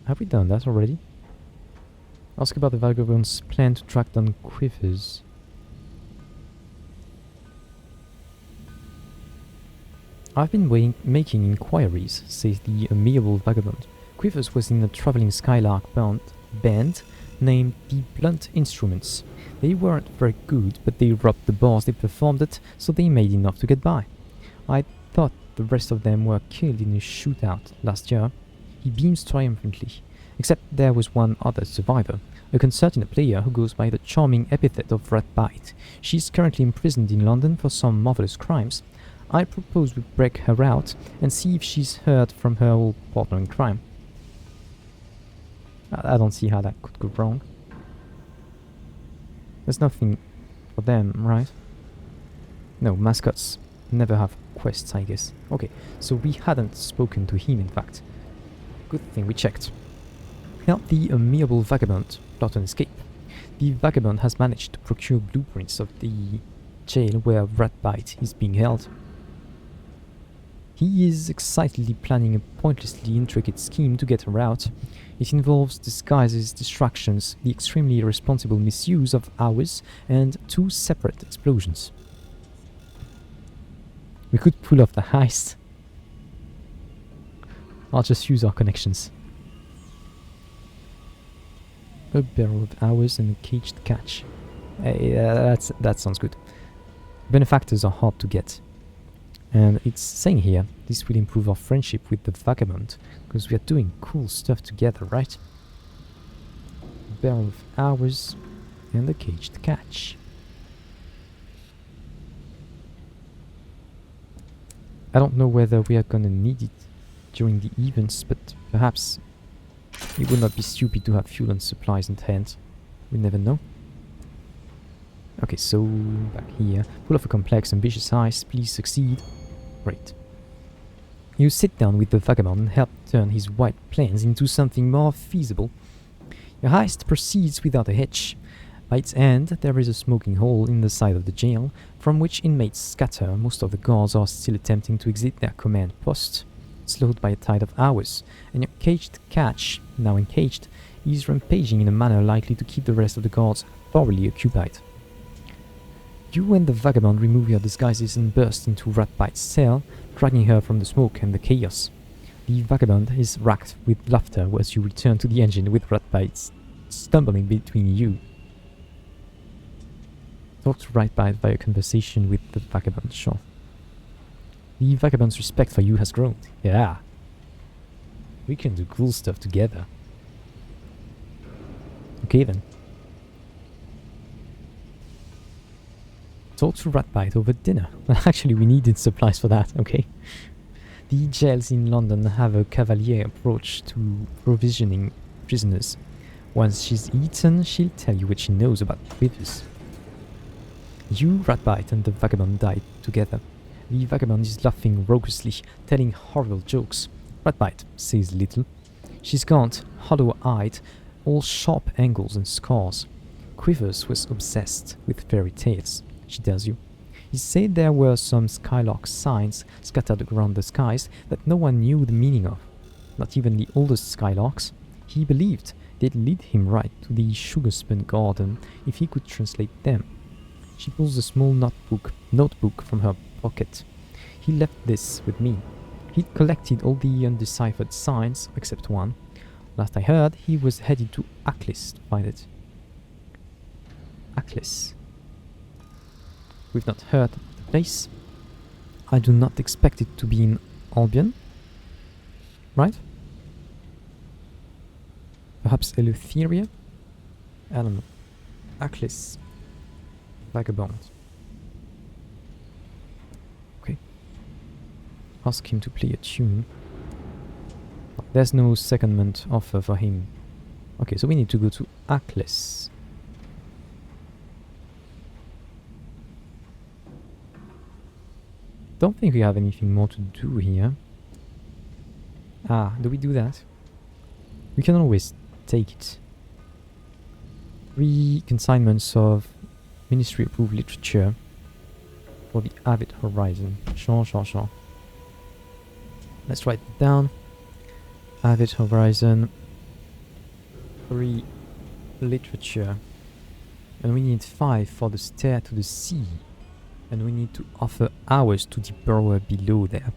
Have we done that already? Ask about the vagabond's plan to track down Quivers. I've been making inquiries, says the amiable vagabond. Quivers was in a travelling skylark band named the Blunt Instruments. They weren't very good, but they robbed the bars they performed at, so they made enough to get by. I thought the rest of them were killed in a shootout last year. He beams triumphantly. Except there was one other survivor, a concertina player who goes by the charming epithet of Ratbite. She's currently imprisoned in London for some marvellous crimes. I propose we break her out and see if she's heard from her old partner in crime. I don't see how that could go wrong. There's nothing for them, right? No, mascots never have quests, I guess. Okay, so we hadn't spoken to him, in fact. Good thing we checked. Help the amiable vagabond plot an escape. The vagabond has managed to procure blueprints of the jail where Ratbite is being held. He is excitedly planning a pointlessly intricate scheme to get her out. It involves disguises, distractions, the extremely irresponsible misuse of hours, and 2 separate explosions. We could pull off the heist. I'll just use our connections. A barrel of hours and a caged catch. That sounds good. Benefactors are hard to get. And it's saying here, this will improve our friendship with the vagabond, because we are doing cool stuff together, right? A barrel of hours and a caged catch. I don't know whether we are gonna need it during the events, but perhaps it would not be stupid to have fuel and supplies in hand. We never know. Okay, so back here. Pull off a complex, ambitious heist. Please succeed. Great. You sit down with the vagabond and help turn his white plans into something more feasible. Your heist proceeds without a hitch. By its end, there is a smoking hole in the side of the jail, from which inmates scatter. Most of the guards are still attempting to exit their command post, slowed by a tide of hours, and your caged catch, now encaged, is rampaging in a manner likely to keep the rest of the guards thoroughly occupied. You and the vagabond remove your disguises and burst into Ratbite's cell, dragging her from the smoke and the chaos. The vagabond is racked with laughter as you return to the engine with Ratbite stumbling between you. Talk to Ratbite via conversation with the vagabond, sure. The vagabond's respect for you has grown. Yeah. We can do cool stuff together. Okay then. Talk to Ratbite over dinner. Actually, we needed supplies for that, okay? The jails in London have a cavalier approach to provisioning prisoners. Once she's eaten, she'll tell you what she knows about Quivers. You, Ratbite, and the vagabond died together. The vagabond is laughing raucously, telling horrible jokes. Ratbite says little. She's gaunt, hollow-eyed, all sharp angles and scars. Quivers was obsessed with fairy tales, she tells you. He said there were some skylark signs scattered around the skies that no one knew the meaning of. Not even the oldest skylarks. He believed they'd lead him right to the sugar-spun garden if he could translate them. She pulls a small notebook from her pocket. He left this with me. He'd collected all the undeciphered signs, except one. Last I heard, he was headed to Aklis to find it. Aklis. We've not heard of the place. I do not expect it to be in Albion. Right? Perhaps Eleutheria? I don't know. Aklis. Vagabond. Okay. Ask him to play a tune. There's no secondment offer for him. Okay, so we need to go to Aklis. Don't think we have anything more to do here. Ah, do we do that? We can always take it. 3 consignments of Ministry approved literature for the Avid Horizon. Sure. Let's write it down. Avid Horizon. 3 literature. And we need 5 for the stair to the sea. And we need to offer ours to the burrower below there.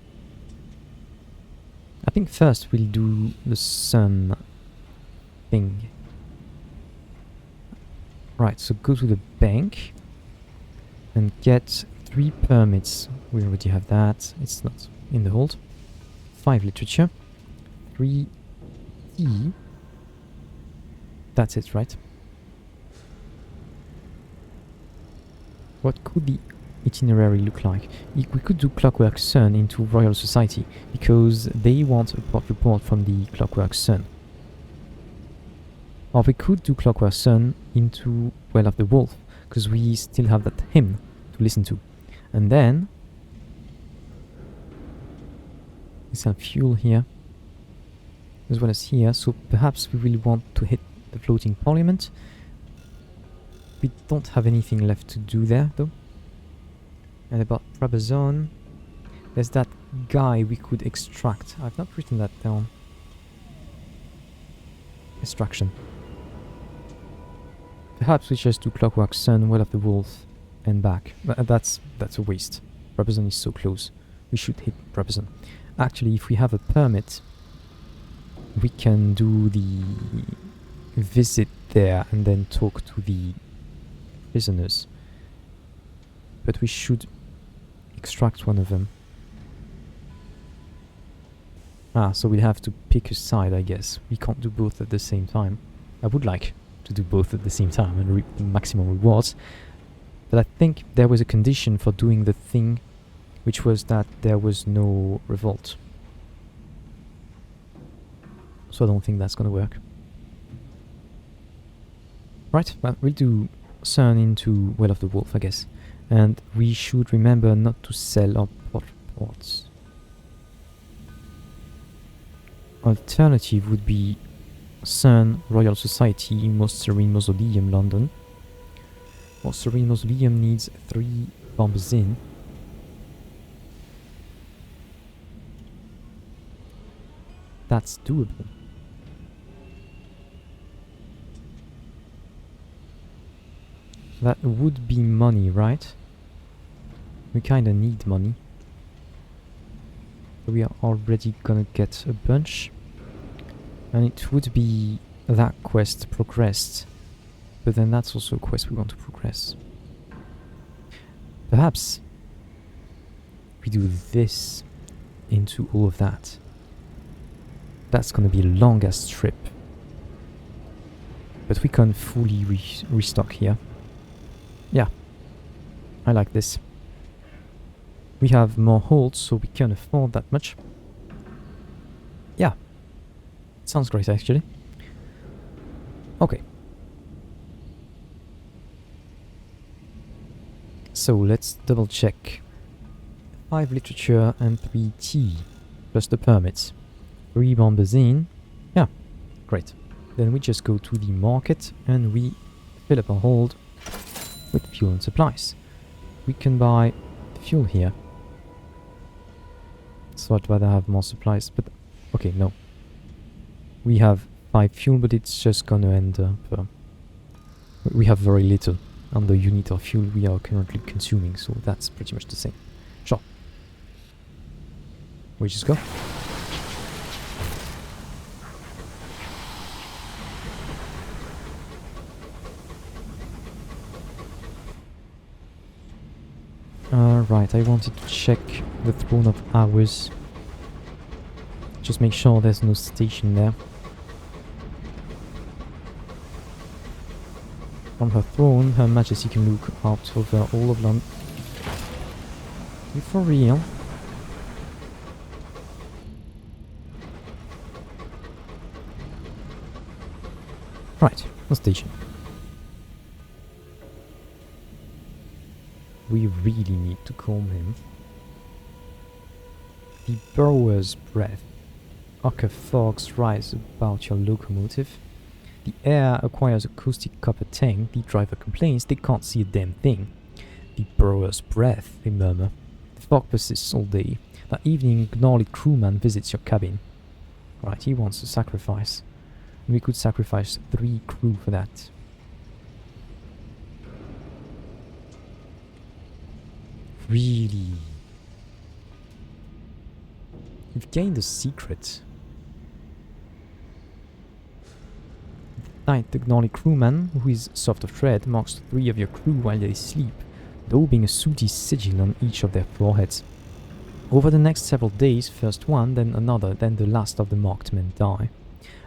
I think first we'll do the sun thing. Right, so go to the bank and get 3 permits. We already have that. It's not in the hold. 5 literature. 3 tea. That's it, right? What could the itinerary look like? We could do Clockwork Sun into Royal Society because they want a port report from the Clockwork Sun. Or we could do Clockwork Sun into Well of the Wolf because we still have that hymn to listen to. And then we sell fuel here as well as here, so perhaps we will want to hit the floating parliament. We don't have anything left to do there though. And about Brabazon, there's that guy we could extract. I've not written that down. Extraction. Perhaps we just do Clockwork Sun, Well of the Wolf, and back. That's a waste. Brabazon is so close. We should hit Brabazon. Actually, if we have a permit, we can do the visit there and then talk to the prisoners. But we should extract one of them. So we'll have to pick a side, I guess. We can't do both at the same time. I would like to do both at the same time and reap the maximum rewards. But I think there was a condition for doing the thing, which was that there was no revolt. So I don't think that's gonna work. Right, well, we'll do Sun into Well of the Wolf, I guess. And we should remember not to sell our port reports. Alternative would be Sun, Royal Society, Most Serene Mausoleum, London. Most Serene Mausoleum needs 3 bombs in. That's doable. That would be money, right? We kinda need money. We are already gonna get a bunch. And it would be that quest progressed. But then that's also a quest we want to progress. Perhaps we do this into all of that. That's gonna be a long-ass trip. But we can fully restock here. Yeah, I like this. We have more holds, so we can afford that much. Yeah, sounds great actually. Okay. So let's double check. 5 literature and 3 tea, plus the permits. 3 bombazine. Yeah, great. Then we just go to the market and we fill up our hold with fuel and supplies. We can buy fuel here. So I'd rather have more supplies, but okay, no. We have 5 fuel, but it's just gonna end up... we have very little on the unit of fuel we are currently consuming, so that's pretty much the same. Sure. We just go. Right, I wanted to check the throne of ours. Just make sure there's no station there. From her throne, Her Majesty can look out over all of London. You for real? Right, no station. We really need to calm him. The burrower's breath. Ochre fogs rise about your locomotive. The air acquires acoustic copper tang. The driver complains they can't see a damn thing. The burrower's breath, they murmur. The fog persists all day. That evening, gnarly crewman visits your cabin. Right, he wants a sacrifice. We could sacrifice 3 crew for that. Really? You've gained a secret. The gnarly crewman, who is soft of tread, marks 3 of your crew while they sleep, daubing a sooty sigil on each of their foreheads. Over the next several days, first one, then another, then the last of the marked men die.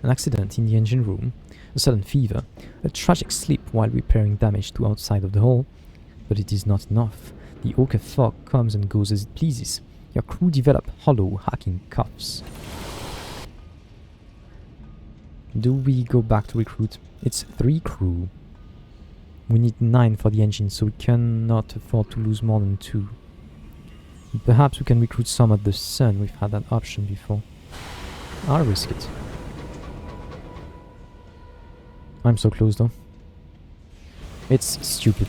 An accident in the engine room, a sudden fever, a tragic slip while repairing damage to outside of the hull. But it is not enough. The ochre fog comes and goes as it pleases. Your crew develop hollow, hacking coughs. Do we go back to recruit? It's 3 crew. We need 9 for the engine, so we cannot afford to lose more than 2. Perhaps we can recruit some at the Sun. We've had that option before. I'll risk it. I'm so close though. It's stupid.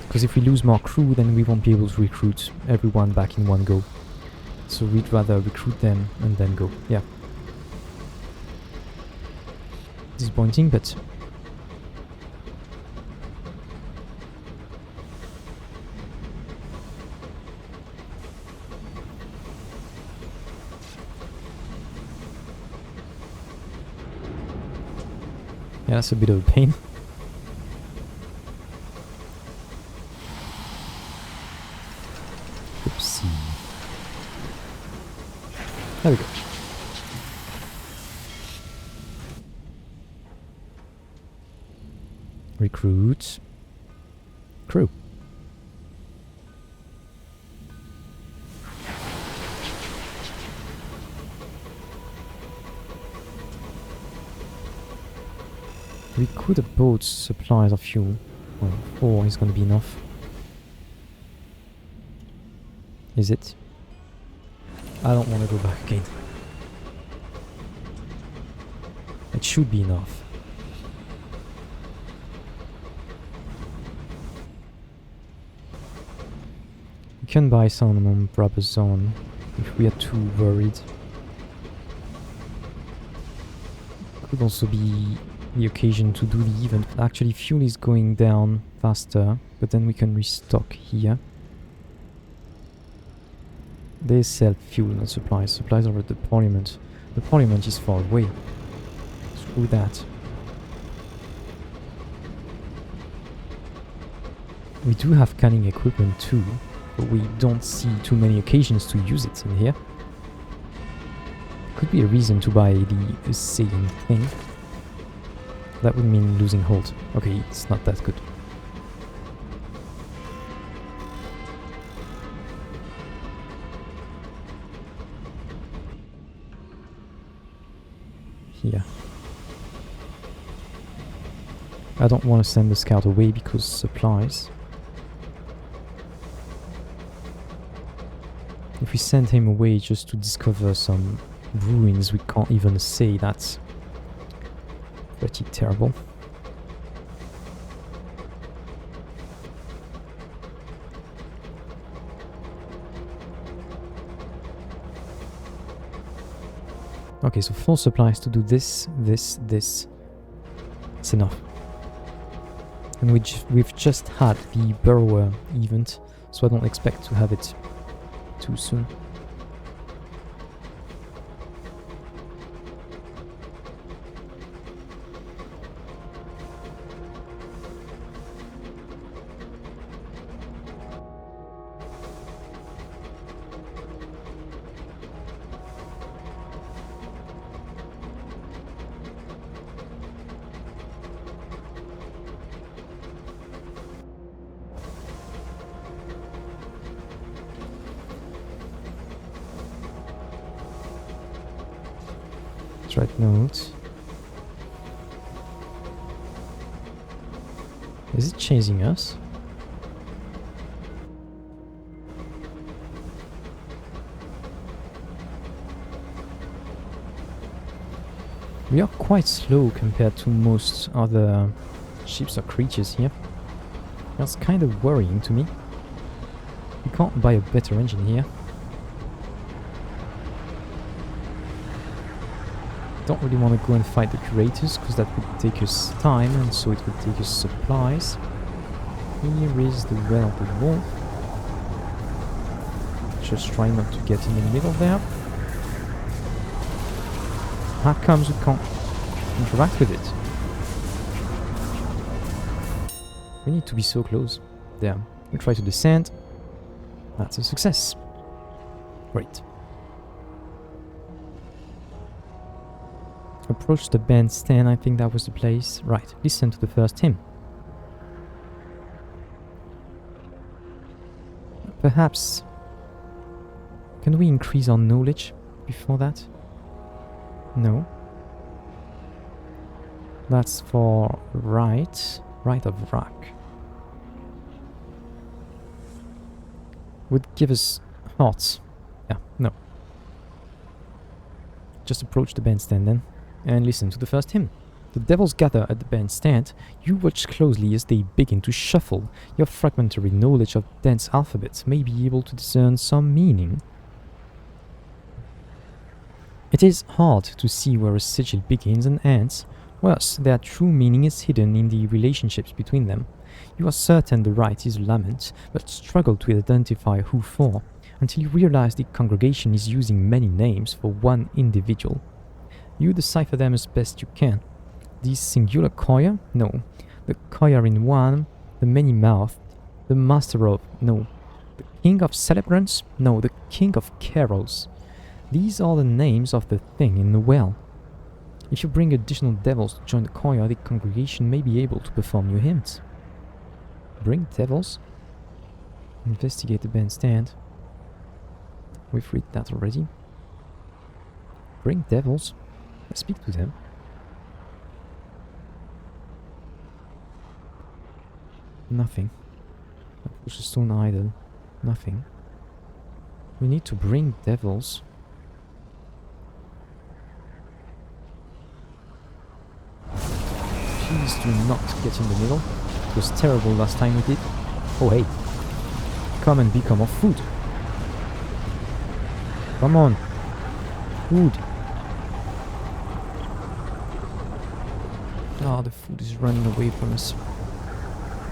Because if we lose more crew, then we won't be able to recruit everyone back in one go. So we'd rather recruit them and then go. Yeah. Disappointing, but yeah, that's a bit of a pain. Oopsie. There we go. Recruit crew. We could have bought supplies of fuel. Well, 4 is going to be enough. Is it? I don't want to go back again. It should be enough. We can buy some on Brabazon if we are too worried. Could also be the occasion to do the event. Actually, fuel is going down faster, but then we can restock here. They sell fuel, not supplies. Supplies are at the Parliament. The Parliament is far away. Screw that. We do have canning equipment too, but we don't see too many occasions to use it in here. Could be a reason to buy the same thing. That would mean losing hold. Okay, it's not that good. Here. I don't want to send the scout away because supplies. If we send him away just to discover some ruins, we can't even say that's pretty terrible. Okay, so 4 supplies to do this, this, this. It's enough. And we've just had the Burrower event, so I don't expect to have it too soon. Right note. Is it chasing us? We are quite slow compared to most other ships or creatures here. That's kind of worrying to me. We can't buy a better engine here. don't really want to go and fight the curators, because that would take us time, and so it would take us supplies. Here is the well of the wolf. Just try not to get in the middle there. How comes we can't interact with it? We need to be so close. There. We try to descend. That's a success. Great. Approach the bandstand, I think that was the place. Right, listen to the first hymn. Perhaps... Can we increase our knowledge before that? No. That's for right of rock. Would give us hearts. Yeah, no. Just approach the bandstand then, and listen to the first hymn. The devils gather at the bandstand. You watch closely as they begin to shuffle. Your fragmentary knowledge of dance alphabets may be able to discern some meaning. It is hard to see where a sigil begins and ends. Worse, their true meaning is hidden in the relationships between them. You are certain the rite is a lament, but struggle to identify who for, until you realize the congregation is using many names for one individual. You decipher them as best you can. The singular choir? No. The choir in one, the many-mouthed, the master of? No. The king of celebrants? No, the king of carols. These are the names of the thing in the well. If you bring additional devils to join the choir, the congregation may be able to perform new hymns. Bring devils? Investigate the bandstand. We've read that already. Bring devils? Let's speak to them. Nothing. Push a stone idol. Nothing. We need to bring devils. Please do not get in the middle. It was terrible last time we did. Oh hey. Come and become our food. Come on. Food. Ah, the food is running away from us.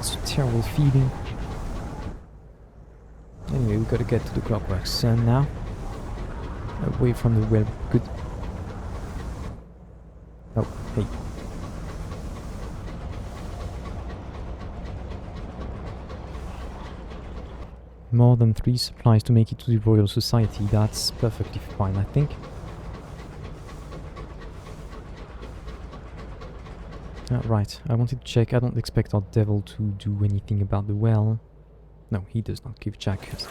It's a terrible feeling. Anyway, we gotta get to the clockwork sun now. Away from the well. Good. Oh, hey. More than 3 supplies to make it to the Royal Society. That's perfectly fine, I think. Right, I wanted to check. I don't expect our devil to do anything about the well. No, he does not give jackets.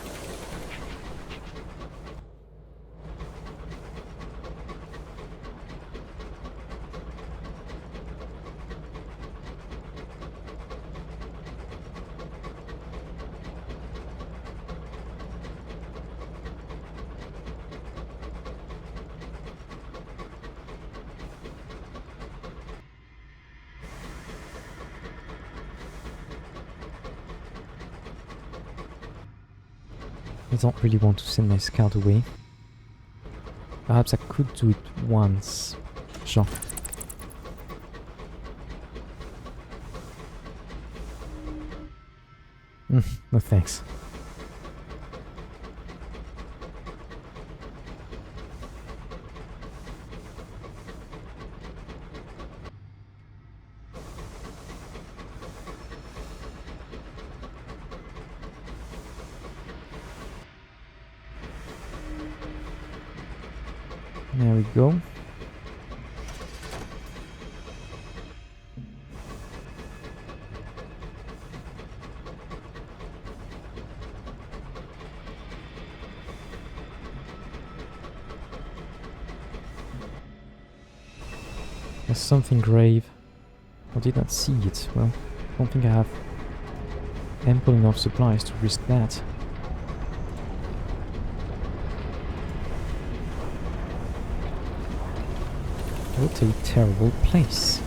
I don't really want to send my scout away. Perhaps I could do it once. Sure. No thanks. There we go. There's something grave. I did not see it. Well, I don't think I have ample enough supplies to risk that. What a terrible place.